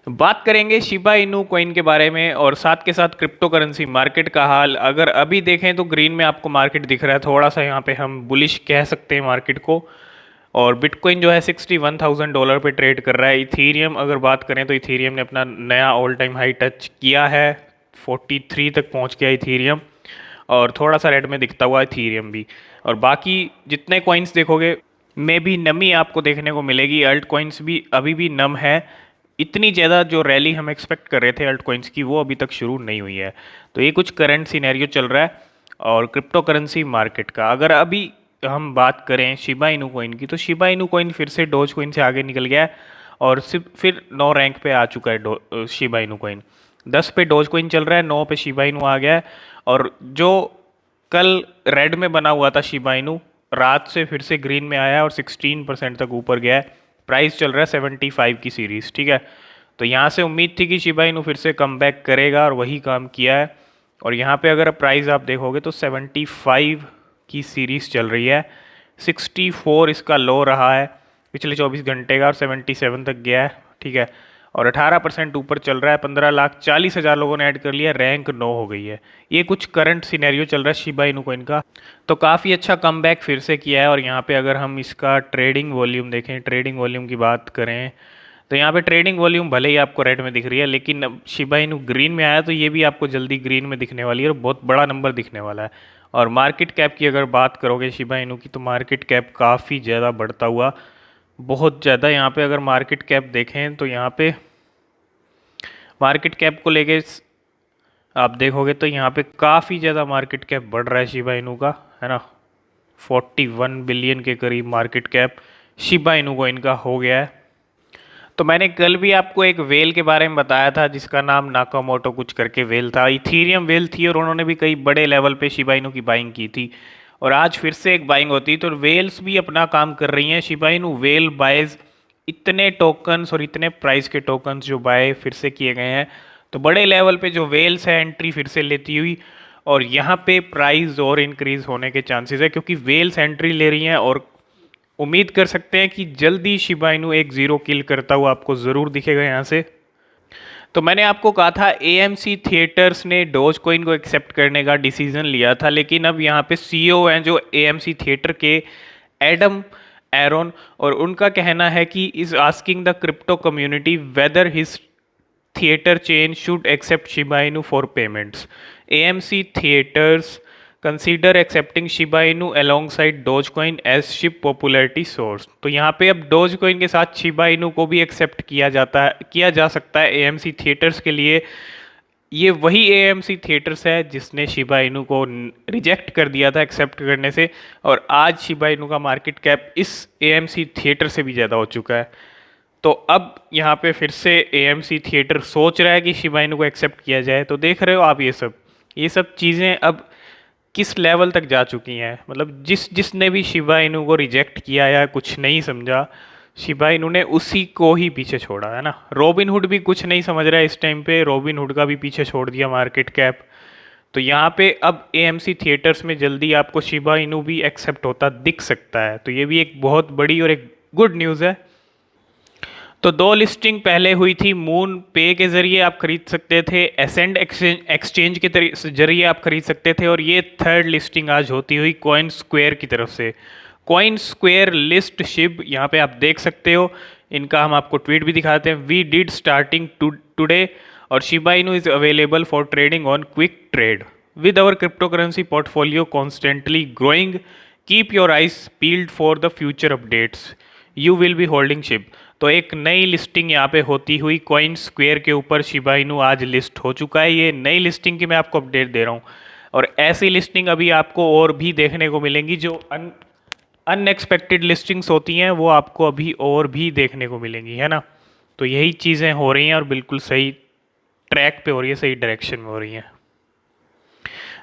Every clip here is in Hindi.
बात करेंगे शिबा इनू कॉइन के बारे में और साथ के साथ क्रिप्टो करेंसी मार्केट का हाल। अगर अभी देखें तो ग्रीन में आपको मार्केट दिख रहा है, थोड़ा सा यहाँ पे हम बुलिश कह सकते हैं मार्केट को। और बिटकॉइन जो है $61,000 पे ट्रेड कर रहा है। इथीरियम अगर बात करें तो इथीरियम ने अपना नया ऑल टाइम हाई टच किया है, 43 तक पहुँच गया इथीरियम। और थोड़ा सा रेड में दिखता हुआ इथीरियम भी। और बाकी जितने कॉइन्स देखोगे में भी नमी आपको देखने को मिलेगी। अल्ट कॉइन्स भी अभी भी नम है। इतनी ज़्यादा जो रैली हम एक्सपेक्ट कर रहे थे अल्ट कॉइन्स की, वो अभी तक शुरू नहीं हुई है। तो ये कुछ करंट सिनेरियो चल रहा है और क्रिप्टो करेंसी मार्केट का। अगर अभी हम बात करें शिबा इनू कॉइन की, तो शिबा इनू कॉइन फिर से डोज कॉइन से आगे निकल गया है और सिर्फ फिर 9 रैंक पे आ चुका है शिबा इनू कॉइन। 10 पे डोज कॉइन चल रहा है, 9 पे शिबा इनू आ गया है। और जो कल रेड में बना हुआ था शिबा इनू, रात से फिर से ग्रीन में आया है और 16% तक ऊपर गया है। प्राइस चल रहा है 75 की सीरीज, ठीक है। तो यहाँ से उम्मीद थी कि शिबा इनू फिर से कम बैक करेगा और वही काम किया है। और यहाँ पे अगर प्राइस आप देखोगे तो 75 की सीरीज चल रही है। 64 इसका लो रहा है पिछले 24 घंटे का और 77 तक गया है, ठीक है। और 18% ऊपर चल रहा है। 15,40,000 लोगों ने ऐड कर लिया, रैंक 9 हो गई है। ये कुछ करंट सिनेरियो चल रहा है शिबा इनू कॉइन का। तो काफ़ी अच्छा कमबैक फिर से किया है। और यहाँ पे अगर हम इसका ट्रेडिंग वॉल्यूम देखें, ट्रेडिंग वॉल्यूम की बात करें, तो यहाँ पे ट्रेडिंग वॉल्यूम भले ही आपको रेड में दिख रही है, लेकिन अब शिबा इनू ग्रीन में आया तो ये भी आपको जल्दी ग्रीन में दिखने वाली है और बहुत बड़ा नंबर दिखने वाला है। और मार्केट कैप की अगर बात करोगे शिबा इनू की, तो मार्केट कैप काफ़ी ज़्यादा बढ़ता हुआ, बहुत ज़्यादा। यहाँ पे अगर मार्केट कैप देखें तो यहाँ पे मार्केट कैप को लेके आप देखोगे तो यहाँ पे काफ़ी ज़्यादा मार्केट कैप बढ़ रहा है शिबा इनू का, है ना। 41 बिलियन के करीब मार्केट कैप शिबा इनू को इनका हो गया है। तो मैंने कल भी आपको एक वेल के बारे में बताया था जिसका नाम नाकामोटो कुछ करके वेल था, इथीरियम वेल थी, और उन्होंने भी कई बड़े लेवल पे शिबा इनू की बाइंग की थी। और आज फिर से एक बाइंग होती, तो वेल्स भी अपना काम कर रही हैं। शिबा इनू वेल बायज इतने टोकन्स और इतने प्राइस के टोकन्स जो बाय फिर से किए गए हैं, तो बड़े लेवल पे जो वेल्स है एंट्री फिर से लेती हुई। और यहाँ पे प्राइस और इंक्रीज होने के चांसेस है क्योंकि वेल्स एंट्री ले रही हैं। और उम्मीद कर सकते हैं कि जल्दी शिबा इनू एक जीरो किल करता हुआ आपको ज़रूर दिखेगा यहाँ से। तो मैंने आपको कहा था एएमसी थिएटर्स ने डोज कॉइन को एक्सेप्ट करने का डिसीजन लिया था, लेकिन अब यहाँ पे सीईओ हैं जो एएमसी थिएटर के, एडम एरोन, और उनका कहना है कि is asking the crypto community weather his theater chain should accept Shiba Inu for payments. AMC Theaters consider accepting Shiba Inu alongside Dogecoin as ship popularity source. तो यहाँ पे अब Dogecoin के साथ Shiba Inu को भी एक्सेप्ट किया जा सकता है AMC थिएटर्स के लिए। ये वही AMC थिएटर्स है जिसने शिबा इनू को रिजेक्ट कर दिया था एक्सेप्ट करने से। और आज शिबा इनू का मार्केट कैप इस AMC थिएटर से भी ज़्यादा हो चुका है। तो अब यहाँ पे फिर से AMC थिएटर सोच रहा है कि शिबा इनू को एक्सेप्ट किया जाए। तो देख रहे हो आप ये सब चीज़ें अब किस लेवल तक जा चुकी हैं। मतलब जिसने भी शिबा इनू को रिजेक्ट किया या कुछ नहीं समझा, शिबा इनू ने उसी को ही पीछे छोड़ा, है ना। रॉबिनहुड भी कुछ नहीं समझ रहा है इस टाइम पे, रॉबिनहुड का भी पीछे छोड़ दिया मार्केट कैप। तो यहाँ पे अब AMC थिएटर्स में जल्दी आपको शिबा इनू भी एक्सेप्ट होता दिख सकता है। तो ये भी एक बहुत बड़ी और एक गुड न्यूज़ है। तो दो लिस्टिंग पहले हुई थी, मून पे के ज़रिए आप खरीद सकते थे, एसेंड एक्सचेंज के जरिए आप खरीद सकते थे, और ये थर्ड लिस्टिंग आज होती हुई कॉइन स्क्वायर की तरफ से। कॉइन स्क्वायर लिस्ट शिप, यहाँ पे आप देख सकते हो, इनका हम आपको ट्वीट भी दिखाते हैं। वी डिड स्टार्टिंग टुडे और Shiba Inu is available for trading on quick trade with our crypto currency portfolio constantly growing. Keep your eyes peeled for the future updates, you will be holding SHIB. तो एक नई लिस्टिंग यहाँ पे होती हुई कॉइन स्क्वायर के ऊपर शिबा इनू आज लिस्ट हो चुका है। ये नई लिस्टिंग की मैं आपको अपडेट दे रहा हूँ, और ऐसी लिस्टिंग अभी आपको और भी देखने को मिलेंगी। जो अनएक्सपेक्टेड लिस्टिंग्स होती हैं वो आपको अभी और भी देखने को मिलेंगी, है ना। तो यही चीज़ें हो रही हैं और बिल्कुल सही ट्रैक पे हो रही है, सही डायरेक्शन में हो रही हैं।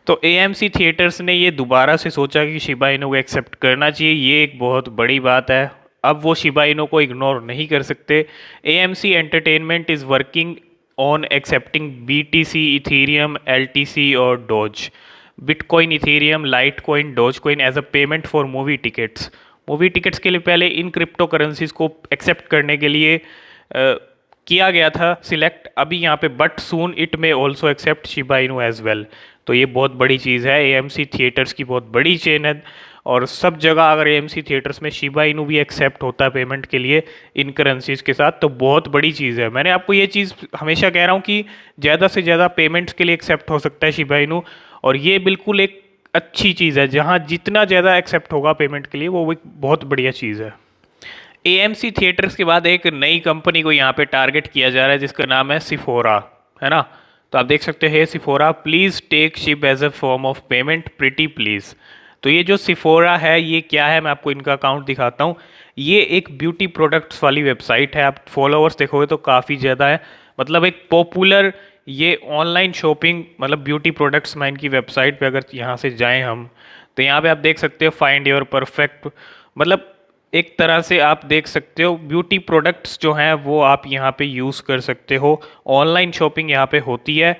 तो AMC थिएटर्स ने ये दोबारा से सोचा कि शिबा इनू को एक्सेप्ट करना चाहिए, ये एक बहुत बड़ी बात है। अब वो शिबा इनू को इग्नोर नहीं कर सकते। AMC entertainment is working on accepting BTC, Ethereum, LTC और doge, bitcoin, Ethereum, litecoin, dogecoin as a payment for movie tickets. Movie tickets के लिए पहले इन क्रिप्टो करेंसीज को एक्सेप्ट करने के लिए किया गया था सिलेक्ट अभी यहाँ पे, but soon it may also accept Shiba Inu as well. तो ये बहुत बड़ी चीज़ है, एएमसी थिएटर्स की बहुत बड़ी चेन है, और सब जगह अगर एएमसी थिएटर्स में शिबा इनू भी एक्सेप्ट होता है पेमेंट के लिए इन करेंसीज के साथ, तो बहुत बड़ी चीज़ है। मैंने आपको ये चीज़ हमेशा कह रहा हूँ कि ज़्यादा से ज़्यादा पेमेंट्स के लिए एक्सेप्ट हो सकता है शिबा इनू, और ये बिल्कुल एक अच्छी चीज़ है। जहाँ जितना ज़्यादा एक्सेप्ट होगा पेमेंट के लिए वो एक बहुत बढ़िया चीज़ है। एएमसी थिएटर्स के बाद एक नई कंपनी को यहाँ पे टारगेट किया जा रहा है जिसका नाम है सिफोरा, है ना। तो आप देख सकते हैं Sephora please take SHIB as a form of payment pretty please. तो ये जो सिफोरा है ये क्या है, मैं आपको इनका अकाउंट दिखाता हूँ। ये एक ब्यूटी प्रोडक्ट्स वाली वेबसाइट है, आप फॉलोअर्स देखोगे तो काफ़ी ज़्यादा है, मतलब एक पॉपुलर ये ऑनलाइन शॉपिंग, मतलब ब्यूटी प्रोडक्ट्स में इनकी वेबसाइट पे अगर यहाँ से जाएं हम, तो यहाँ पे आप देख सकते हो फाइंड योर परफेक्ट, मतलब एक तरह से आप देख सकते हो ब्यूटी प्रोडक्ट्स जो हैं वो आप यहाँ पे यूज़ कर सकते हो, ऑनलाइन शॉपिंग यहाँ पे होती है।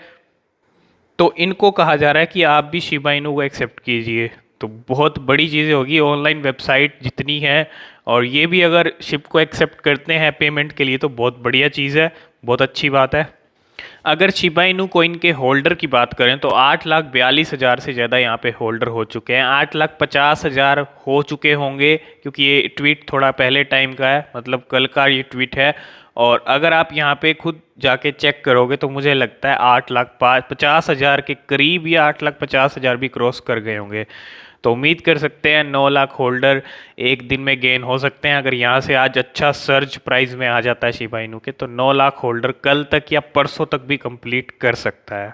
तो इनको कहा जा रहा है कि आप भी शिबा इनू को एक्सेप्ट कीजिए, तो बहुत बड़ी चीज़ें होगी ऑनलाइन वेबसाइट जितनी है, और ये भी अगर शिप को एक्सेप्ट करते हैं पेमेंट के लिए तो बहुत बढ़िया चीज़ है, बहुत अच्छी बात है। अगर शिबा इनू कोइन के होल्डर की बात करें तो 8,42,000 से ज़्यादा यहाँ पे होल्डर हो चुके हैं, 8,50,000 हो चुके होंगे क्योंकि ये ट्वीट थोड़ा पहले टाइम का है, मतलब कल का ये ट्वीट है। और अगर आप यहाँ पे खुद जाके चेक करोगे तो मुझे लगता है 8,50,000 के करीब या 8,50,000 भी क्रॉस कर गए होंगे। तो उम्मीद कर सकते हैं 9 लाख होल्डर एक दिन में गेन हो सकते हैं। अगर यहाँ से आज अच्छा सर्ज प्राइस में आ जाता है शिबा इनू के, तो 9 लाख होल्डर कल तक या परसों तक भी कंप्लीट कर सकता है।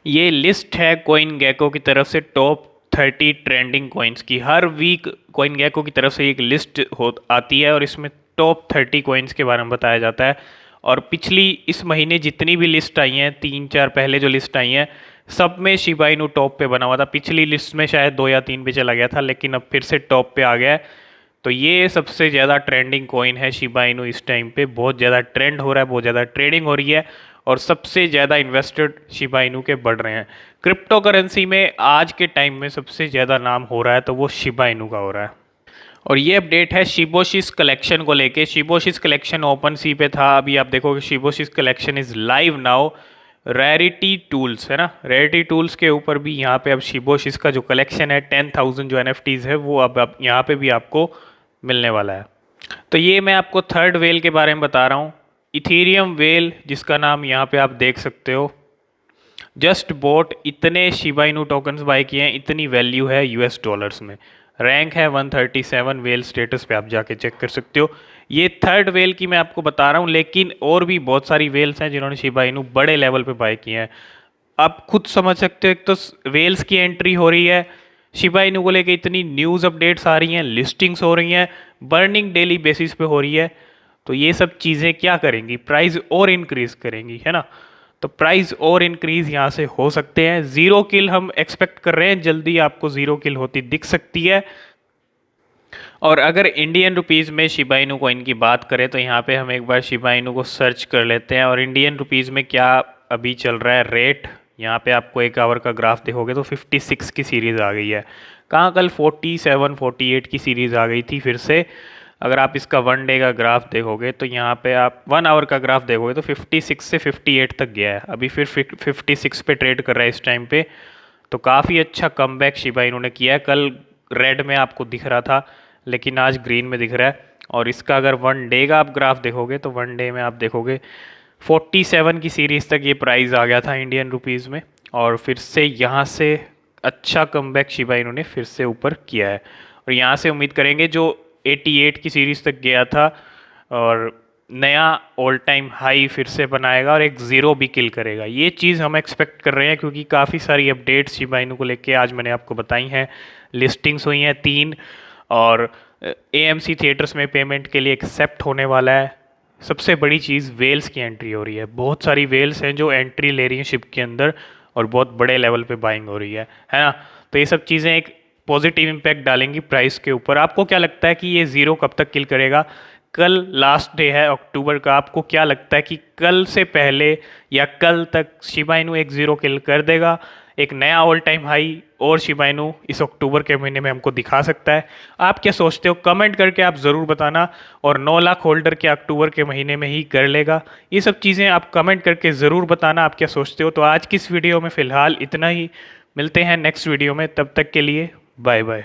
ये लिस्ट है कोइन गैको की तरफ से टॉप 30 ट्रेंडिंग कॉइन्स की। हर वीक कोइन गैको की तरफ से एक लिस्ट हो आती है और इसमें टॉप 30 कॉइन्स के बारे में बताया जाता है। और पिछली इस महीने जितनी भी लिस्ट आई हैं, 3-4 पहले जो लिस्ट आई हैं, सब में शिबा इनू टॉप पे बना हुआ था। पिछली लिस्ट में शायद 2 या 3 पे चला गया था, लेकिन अब फिर से टॉप पे आ गया है। तो ये सबसे ज़्यादा ट्रेंडिंग कॉइन है शिबा इनू, इस टाइम पे बहुत ज़्यादा ट्रेंड हो रहा है, बहुत ज़्यादा ट्रेडिंग हो रही है, और सबसे ज़्यादा इन्वेस्टेड शिबा इनू के बढ़ रहे हैं। क्रिप्टो करेंसी में आज के टाइम में सबसे ज़्यादा नाम हो रहा है तो वो शिबा इनू का हो रहा है। और ये अपडेट है शिबोशिस कलेक्शन को लेके। शिबोशिस कलेक्शन ओपन सी पे था, अभी आप देखोगे Shiboshis collection is live now. Rarity tools है ना, रैरिटी टूल्स के ऊपर भी यहाँ पे अब शिबोशिस का जो कलेक्शन है 10,000 जो NFTs है वो अब यहाँ पे भी आपको मिलने वाला है। तो ये मैं आपको थर्ड वेल के बारे में बता रहा हूँ, इथेरियम वेल, जिसका नाम यहाँ पे आप देख सकते हो। जस्ट बोट इतने शिबा इनू टोकन्स बाय किए हैं, इतनी वैल्यू है US डॉलर्स में। रैंक है 137, वेल स्टेटस पे आप जाके चेक कर सकते हो। ये थर्ड वेल की मैं आपको बता रहा हूँ, लेकिन और भी बहुत सारी वेल्स हैं जिन्होंने शिबा इनू बड़े लेवल पे बाय किए हैं। आप खुद समझ सकते हो, एक तो वेल्स की एंट्री हो रही है, शिबा इनू को लेके इतनी न्यूज़ अपडेट्स आ रही हैं, लिस्टिंग्स हो रही हैं, बर्निंग डेली बेसिस पे हो रही है। तो ये सब चीज़ें क्या करेंगी, प्राइस और इंक्रीज़ करेंगी, है ना। तो प्राइस और इंक्रीज़ यहाँ से हो सकते हैं। ज़ीरो किल हम एक्सपेक्ट कर रहे हैं, जल्दी आपको ज़ीरो किल होती दिख सकती है। और अगर इंडियन रुपीज़ में शिबा इनू कॉइन की बात करें तो यहाँ पे हम एक बार शिबा इनू को सर्च कर लेते हैं और इंडियन रुपीज़ में क्या अभी चल रहा है रेट। यहाँ पे आपको 1 आवर का ग्राफ देखोगे तो 56 की सीरीज़ आ गई है। कहाँ कल 47 48 की सीरीज़ आ गई थी फिर से। अगर आप इसका 1 डे का ग्राफ देखोगे तो यहाँ पे आप 1 आवर का ग्राफ देखोगे तो 56 से 58 तक गया है, अभी फिर 56 पे ट्रेड कर रहा है इस टाइम पे। तो काफ़ी अच्छा कमबैक शिबा इन्होंने किया है। कल रेड में आपको दिख रहा था लेकिन आज ग्रीन में दिख रहा है। और इसका अगर 1 डे का आप ग्राफ देखोगे तो 1 डे में आप देखोगे 47 की सीरीज़ तक ये प्राइस आ गया था इंडियन रुपीज़ में, और फिर से यहाँ से अच्छा कमबैक शिबा इन्होंने फिर से ऊपर किया है। और यहाँ से उम्मीद करेंगे जो 88 की सीरीज़ तक गया था और नया ऑल टाइम हाई फिर से बनाएगा और एक ज़ीरो भी किल करेगा। ये चीज़ हम एक्सपेक्ट कर रहे हैं क्योंकि काफ़ी सारी अपडेट्स शिबा इनू को लेके आज मैंने आपको बताई हैं। लिस्टिंग्स हुई हैं 3, और AMC थिएटर्स में पेमेंट के लिए एक्सेप्ट होने वाला है। सबसे बड़ी चीज़ वेल्स की एंट्री हो रही है, बहुत सारी वेल्स हैं जो एंट्री ले रही हैं शिप के अंदर और बहुत बड़े लेवल पे बाइंग हो रही है ना। तो ये सब चीज़ें एक पॉजिटिव इम्पैक्ट डालेंगी प्राइस के ऊपर। आपको क्या लगता है कि ये ज़ीरो कब तक किल करेगा? कल लास्ट डे है अक्टूबर का। आपको क्या लगता है कि कल से पहले या कल तक शिबा इनू एक ज़ीरो किल कर देगा, एक नया ऑल टाइम हाई, और शिबा इनू इस अक्टूबर के महीने में हमको दिखा सकता है? आप क्या सोचते हो, कमेंट करके आप ज़रूर बताना। और 9 लाख होल्डर क्या अक्टूबर के महीने में ही कर लेगा? ये सब चीज़ें आप कमेंट करके ज़रूर बताना आप क्या सोचते हो। तो आज की इस वीडियो में फ़िलहाल इतना ही, मिलते हैं नेक्स्ट वीडियो में, तब तक के लिए बाय बाय।